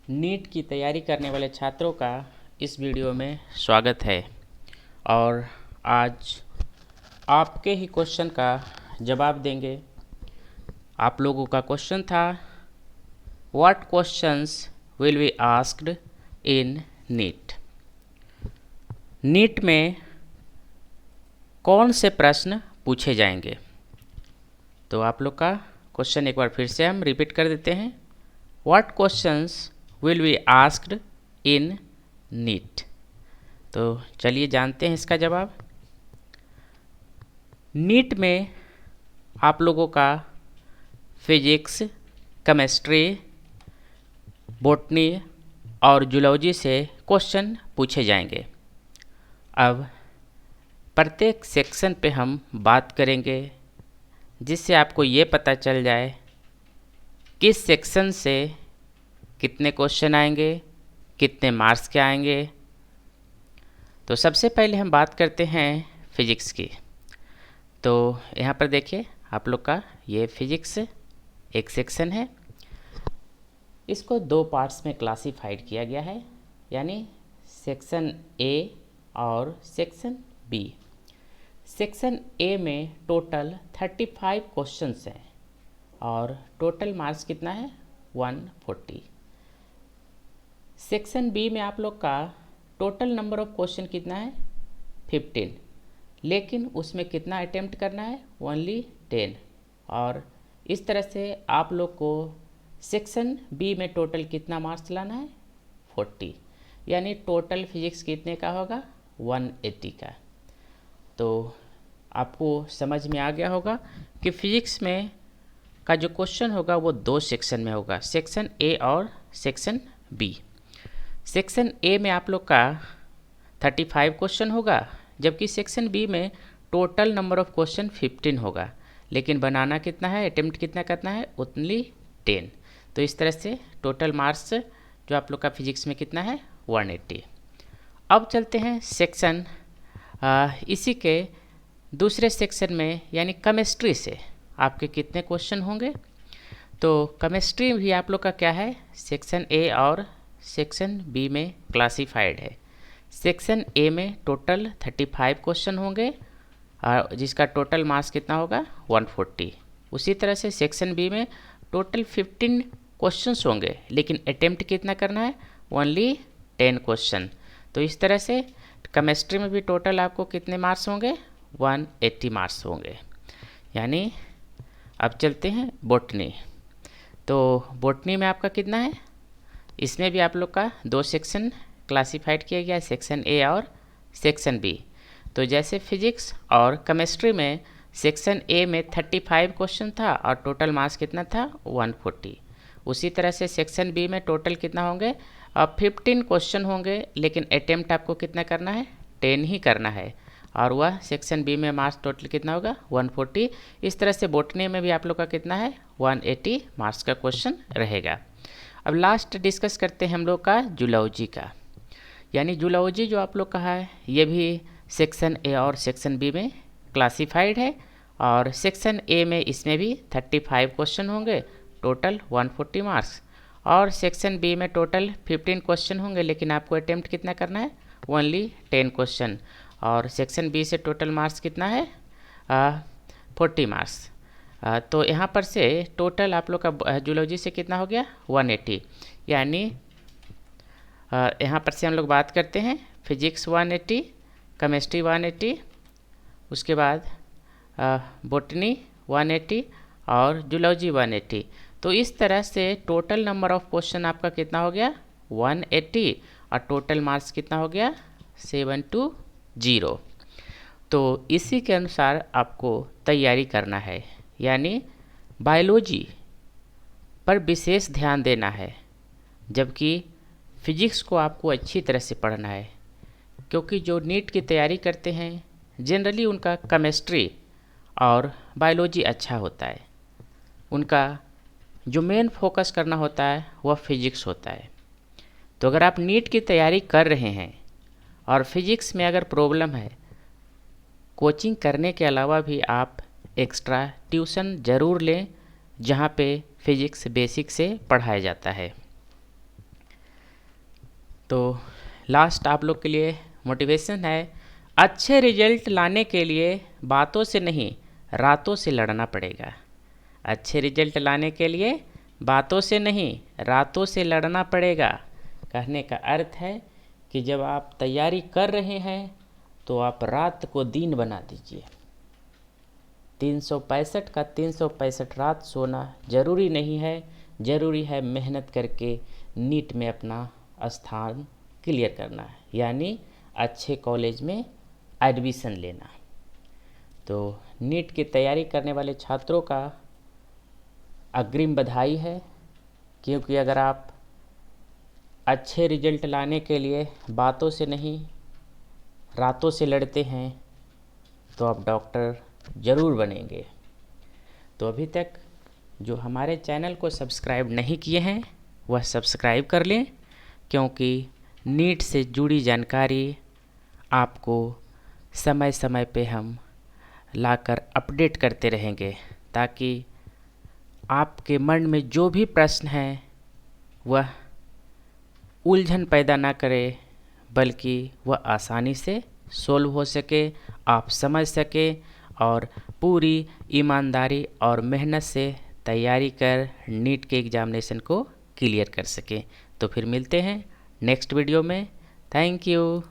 NEET की तैयारी करने वाले छात्रों का इस वीडियो में स्वागत है। और आज आपके ही क्वेश्चन का जवाब देंगे। आप लोगों का क्वेश्चन था, what questions will be asked in NEET. NEET में कौन से प्रश्न पूछे जाएंगे? तो आप लोग का क्वेश्चन एक बार फिर से हम रिपीट कर देते हैं। What questions will be asked in NEET. तो चलिए जानते हैं इसका जवाब। नीट में आप लोगों का फिजिक्स, केमिस्ट्री, बॉटनी और जूलॉजी से क्वेश्चन पूछे जाएंगे। अब प्रत्येक सेक्शन पे हम बात करेंगे, जिससे आपको ये पता चल जाए किस सेक्शन से कितने क्वेश्चन आएंगे, कितने मार्क्स के आएंगे। तो सबसे पहले हम बात करते हैं फिजिक्स की। तो यहाँ पर देखिए आप लोग का ये फिजिक्स एक सेक्शन है। इसको दो पार्ट्स में क्लासिफाइड किया गया है, यानी सेक्शन ए और सेक्शन बी। सेक्शन ए में टोटल 35 क्वेश्चंस हैं और टोटल मार्क्स कितना है 140। सेक्शन बी में आप लोग का टोटल नंबर ऑफ क्वेश्चन कितना है 15, लेकिन उसमें कितना अटेम्प्ट करना है ओनली 10। और इस तरह से आप लोग को सेक्शन बी में टोटल कितना मार्क्स लाना है 40, यानी टोटल फिजिक्स कितने का होगा 180 का। तो आपको समझ में आ गया होगा कि फिजिक्स में का जो क्वेश्चन होगा वो दो सेक्शन में होगा, सेक्शन ए और सेक्शन बी। सेक्शन ए में आप लोग का 35 क्वेश्चन होगा, जबकि सेक्शन बी में टोटल नंबर ऑफ क्वेश्चन 15 होगा, लेकिन बनाना कितना है, अटेम्प्ट कितना करना है ओनली 10। तो इस तरह से टोटल मार्क्स जो आप लोग का फिजिक्स में कितना है 180। अब चलते हैं सेक्शन इसी के दूसरे सेक्शन में, यानी केमिस्ट्री से आपके कितने क्वेश्चन होंगे। तो केमिस्ट्री भी आप लोग का क्या है, सेक्शन ए और सेक्शन बी में क्लासिफाइड है। सेक्शन ए में टोटल 35 क्वेश्चन होंगे और जिसका टोटल मार्क्स कितना होगा 140। उसी तरह से सेक्शन बी में टोटल 15 क्वेश्चंस होंगे, लेकिन अटेम्प्ट कितना करना है ओनली 10 क्वेश्चन। तो इस तरह से केमिस्ट्री में भी टोटल आपको कितने मार्क्स होंगे 180 मार्क्स होंगे। यानी अब चलते हैं बॉटनी। तो बॉटनी में आपका कितना है, इसमें भी आप लोग का दो सेक्शन क्लासिफाइड किया गया है, सेक्शन ए और सेक्शन बी। तो जैसे फिजिक्स और केमिस्ट्री में सेक्शन ए में 35 क्वेश्चन था और टोटल मार्क्स कितना था 140, उसी तरह से सेक्शन बी में टोटल कितना होंगे 15 क्वेश्चन होंगे, लेकिन अटेम्प्ट आपको कितना करना है 10 ही करना है, और वह सेक्शन बी में मार्क्स टोटल कितना होगा 140। इस तरह से बॉटनी में भी आप लोग का कितना है 180 मार्क्स का क्वेश्चन रहेगा। अब लास्ट डिस्कस करते हैं हम लोग का जूलॉजी का, यानी जूलॉजी जो आप लोग का है ये भी सेक्शन ए और सेक्शन बी में क्लासिफाइड है। और सेक्शन ए में इसमें भी 35 क्वेश्चन होंगे, टोटल 140 मार्क्स, और सेक्शन बी में टोटल 15 क्वेश्चन होंगे, लेकिन आपको अटेम्प्ट कितना करना है ओनली 10 क्वेश्चन। और सेक्शन बी से टोटल मार्क्स कितना है 40 मार्क्स। तो यहाँ पर से टोटल आप लोग का जूलॉजी से कितना हो गया 180, यानी यहाँ पर से हम लोग बात करते हैं फिजिक्स 180, केमिस्ट्री 180, उसके बाद बॉटनी 180 और जूलॉजी 180। तो इस तरह से टोटल नंबर ऑफ क्वेश्चन आपका कितना हो गया 180 और टोटल मार्क्स कितना हो गया 720। तो इसी के अनुसार आपको तैयारी करना है, यानी बायोलॉजी पर विशेष ध्यान देना है, जबकि फिजिक्स को आपको अच्छी तरह से पढ़ना है, क्योंकि जो नीट की तैयारी करते हैं जनरली उनका केमिस्ट्री और बायोलॉजी अच्छा होता है, उनका जो मेन फोकस करना होता है वह फिजिक्स होता है। तो अगर आप नीट की तैयारी कर रहे हैं और फिजिक्स में अगर प्रॉब्लम है, कोचिंग करने के अलावा भी आप एक्स्ट्रा ट्यूशन ज़रूर लें, जहाँ पे फिजिक्स बेसिक से पढ़ाया जाता है। तो लास्ट आप लोग के लिए मोटिवेशन है, अच्छे रिजल्ट लाने के लिए बातों से नहीं रातों से लड़ना पड़ेगा। अच्छे रिजल्ट लाने के लिए बातों से नहीं रातों से लड़ना पड़ेगा। कहने का अर्थ है कि जब आप तैयारी कर रहे हैं तो आप रात को दिन बना दीजिए। 365 का 365 रात सोना ज़रूरी नहीं है, ज़रूरी है मेहनत करके नीट में अपना स्थान क्लियर करना है, यानी अच्छे कॉलेज में एडमिशन लेना। तो नीट की तैयारी करने वाले छात्रों का अग्रिम बधाई है, क्योंकि अगर आप अच्छे रिजल्ट लाने के लिए बातों से नहीं रातों से लड़ते हैं तो आप डॉक्टर ज़रूर बनेंगे। तो अभी तक जो हमारे चैनल को सब्सक्राइब नहीं किए हैं वह सब्सक्राइब कर लें, क्योंकि नीट से जुड़ी जानकारी आपको समय समय पे हम लाकर अपडेट करते रहेंगे, ताकि आपके मन में जो भी प्रश्न है वह उलझन पैदा ना करे, बल्कि वह आसानी से सोल्व हो सके, आप समझ सके और पूरी ईमानदारी और मेहनत से तैयारी कर नीट के एग्ज़ामिनेशन को क्लियर कर सके। तो फिर मिलते हैं नेक्स्ट वीडियो में। Thank you.